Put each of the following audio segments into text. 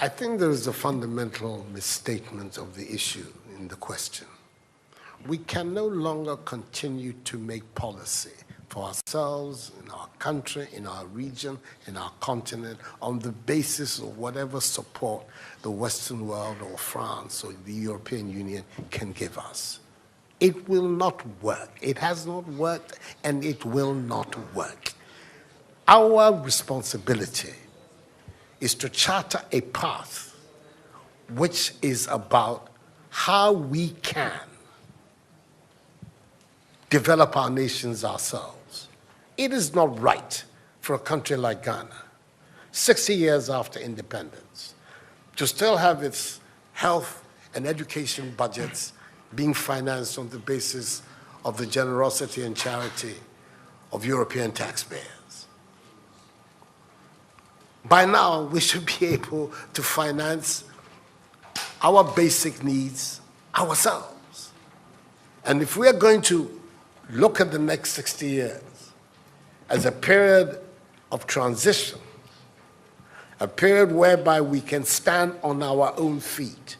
I think there is a fundamental misstatement of the issue in the question. We can no longer continue to make policy for ourselves, in our country, in our region, in our continent, on the basis of whatever support the Western world or France or the European Union can give us. It will not work. It has not worked, and it will not work. Our responsibility is to charter a path which is about how we can develop our nations ourselves. It is not right for a country like Ghana, 60 years after independence, to still have its health and education budgets being financed on the basis of the generosity and charity of European taxpayers. By now, we should be able to finance our basic needs ourselves. And if we are going to look at the next 60 years as a period of transition, a period whereby we can stand on our own feet,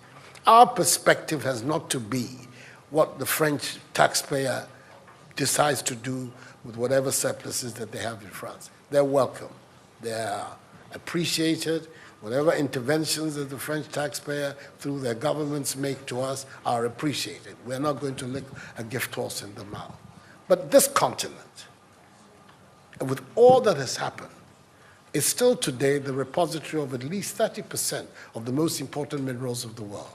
our perspective has not to be what the French taxpayer decides to do with whatever surpluses that they have in France. They're welcome. They're appreciated. Whatever interventions that the French taxpayer through their governments make to us are appreciated. We're not going to lick a gift horse in the mouth. But this continent, with all that has happened, is still today the repository of at least 30% of the most important minerals of the world.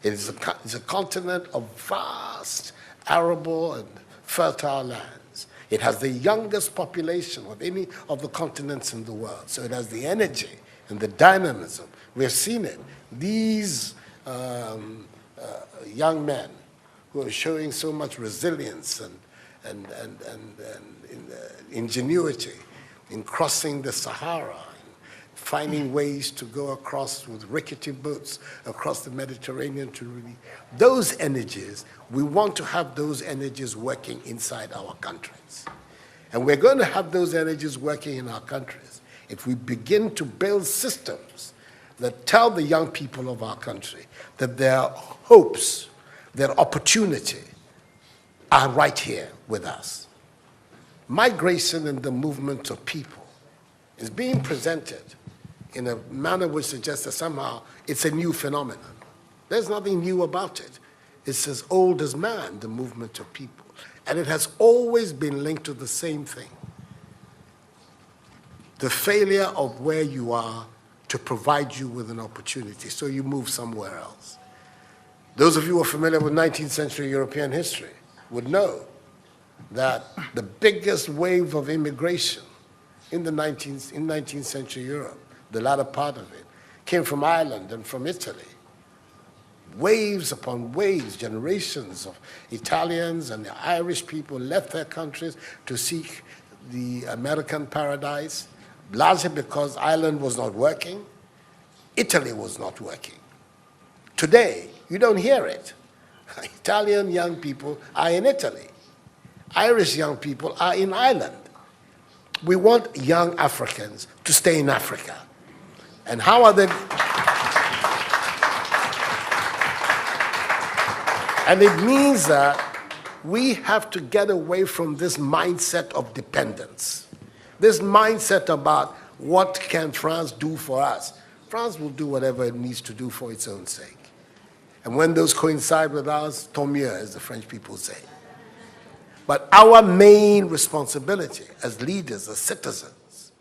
It's a continent of vast, arable and fertile lands. It has the youngest population of any of the continents in the world. So it has the energy and the dynamism. We have seen it. These young men who are showing so much resilience and ingenuity in crossing the Sahara, finding ways to go across with rickety boats across the Mediterranean to really, those energies, we want to have those energies working inside our countries. And we're going to have those energies working in our countries if we begin to build systems that tell the young people of our country that their hopes, their opportunity are right here with us. Migration and the movement of people is being presented in a manner which suggests that somehow it's a new phenomenon. There's nothing new about it. It's as old as man, the movement of people. And it has always been linked to the same thing: the failure of where you are to provide you with an opportunity, so you move somewhere else. Those of you who are familiar with 19th century European history would know that the biggest wave of immigration in 19th century Europe, the latter part of it, came from Ireland and from Italy. Waves upon waves, generations of Italians and the Irish people left their countries to seek the American paradise, largely because Ireland was not working, Italy was not working. Today, you don't hear it. Italian young people are in Italy. Irish young people are in Ireland. We want young Africans to stay in Africa. And how are they? And it means that we have to get away from this mindset of dependence. This mindset about what can France do for us. France will do whatever it needs to do for its own sake. And when those coincide with ours, tant mieux, as the French people say. But our main responsibility as leaders, as citizens,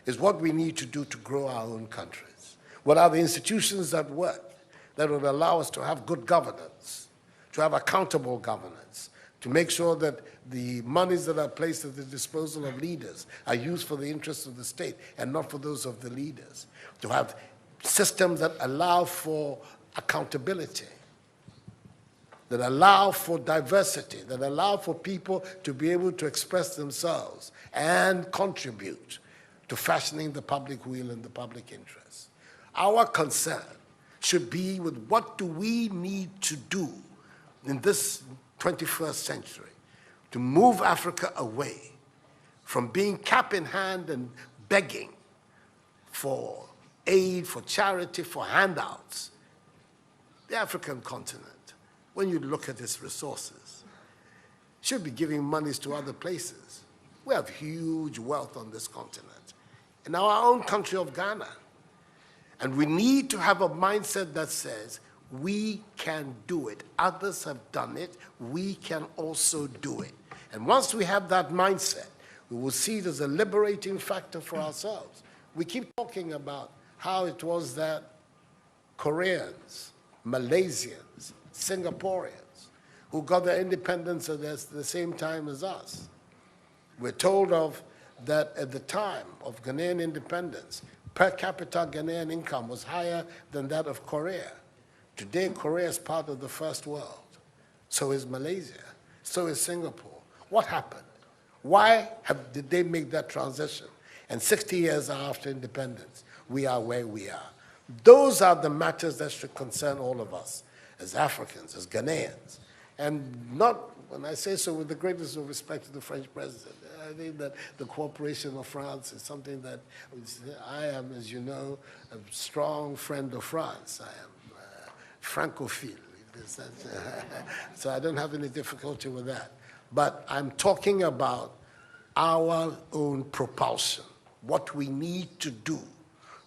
is what we need to do to grow our own countries. What are the institutions that work that would allow us to have good governance, to have accountable governance, to make sure that the monies that are placed at the disposal of leaders are used for the interests of the state and not for those of the leaders, to have systems that allow for accountability, that allow for diversity, that allow for people to be able to express themselves and contribute to fashioning the public will and the public interest. Our concern should be with what do we need to do in this 21st century to move Africa away from being cap in hand and begging for aid, for charity, for handouts. The African continent, when you look at its resources, should be giving monies to other places. We have huge wealth on this continent, in our own country of Ghana. And we need to have a mindset that says, we can do it. Others have done it. We can also do it. And once we have that mindset, we will see it as a liberating factor for ourselves. We keep talking about how it was that Koreans, Malaysians, Singaporeans, who got their independence at the same time as us. We're told of that at the time of Ghanaian independence, per capita Ghanaian income was higher than that of Korea. Today, Korea is part of the first world. So is Malaysia. So is Singapore. What happened? Why did they make that transition? And 60 years after independence, we are where we are. Those are the matters that should concern all of us as Africans, as Ghanaians. And not, when I say so with the greatest of respect to the French president, I think that the cooperation of France is something that I am, as you know, a strong friend of France. I am Francophile. So I don't have any difficulty with that. But I'm talking about our own propulsion, what we need to do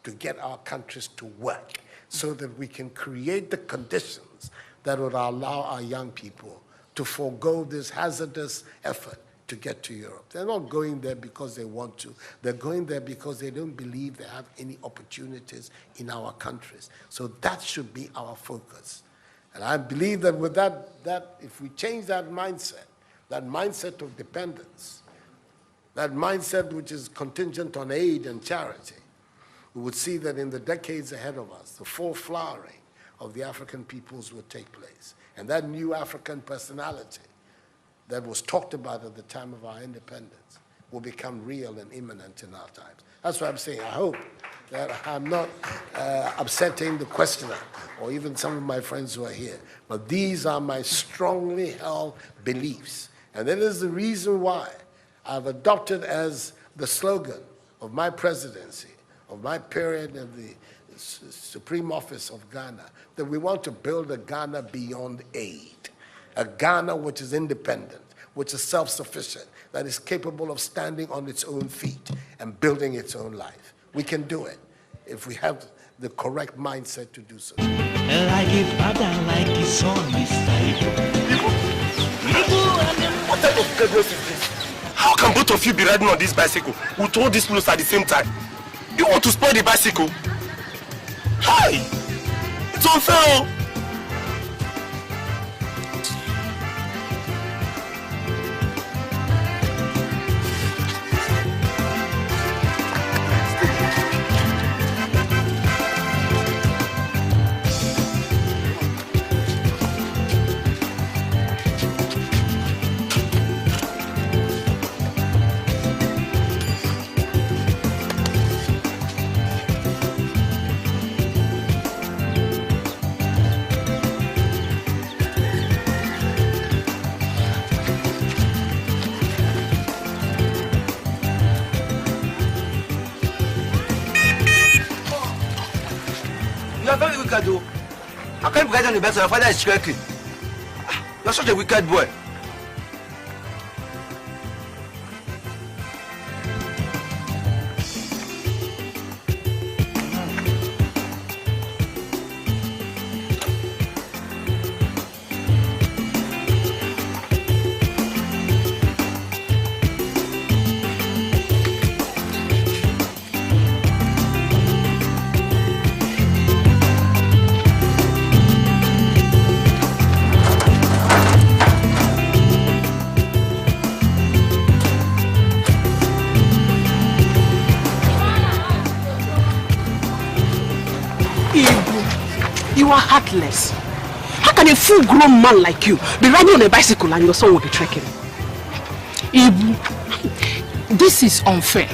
to get our countries to work so that we can create the conditions that would allow our young people to forego this hazardous effort to get to Europe. They're not going there because they want to. They're going there because they don't believe they have any opportunities in our countries. So that should be our focus. And I believe that with that if we change that mindset of dependence, that mindset which is contingent on aid and charity, we would see that in the decades ahead of us, the full flowering of the African peoples would take place. And that new African personality that was talked about at the time of our independence will become real and imminent in our times. That's what I'm saying. I hope that I'm not upsetting the questioner or even some of my friends who are here. But these are my strongly held beliefs. And that is the reason why I've adopted as the slogan of my presidency, of my period of the Supreme Office of Ghana, that we want to build a Ghana beyond aid, a Ghana which is independent, which is self-sufficient, that is capable of standing on its own feet and building its own life. We can do it if we have the correct mindset to do so. Like a father, like his son, What type of wickedness is this? How can both of you be riding on this bicycle with all these clothes at the same time? You want to spoil the bicycle? Hi! It's unfair! How can you guys on the best? Your father is trekking. You're such a wicked boy. You are heartless. How can a full-grown man like you be riding on a bicycle and your son will be trekking? Ibu, this is unfair.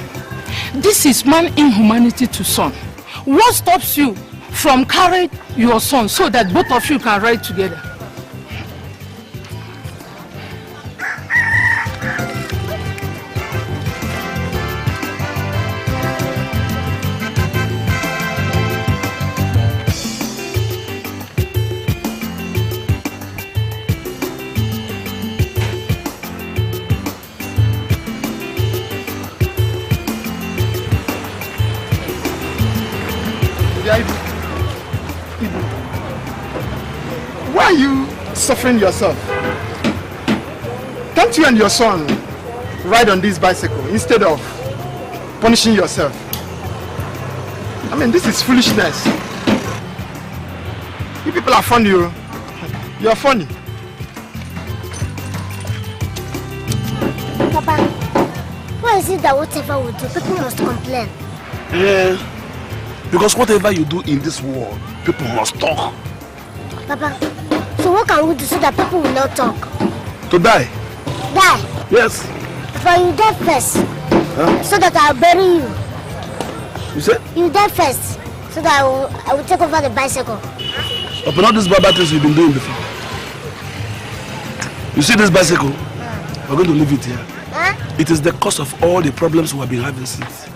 This is man inhumanity to son. What stops you from carrying your son so that both of you can ride together? Why are you suffering yourself? Can't you and your son ride on this bicycle instead of punishing yourself? I mean, this is foolishness. You people are funny. You are funny. Papa, why is it that whatever we do, people must complain? Yeah, because whatever you do in this world, people must talk. Papa, so what can we do so that people will not talk? To die? Die? Yes. But you die first, so that I'll bury you. You said? You die first, so that I will take over the bicycle. Upon all these bad things you've been doing before. You see this bicycle? We're going to leave it here. Huh? It is the cause of all the problems we have been having since.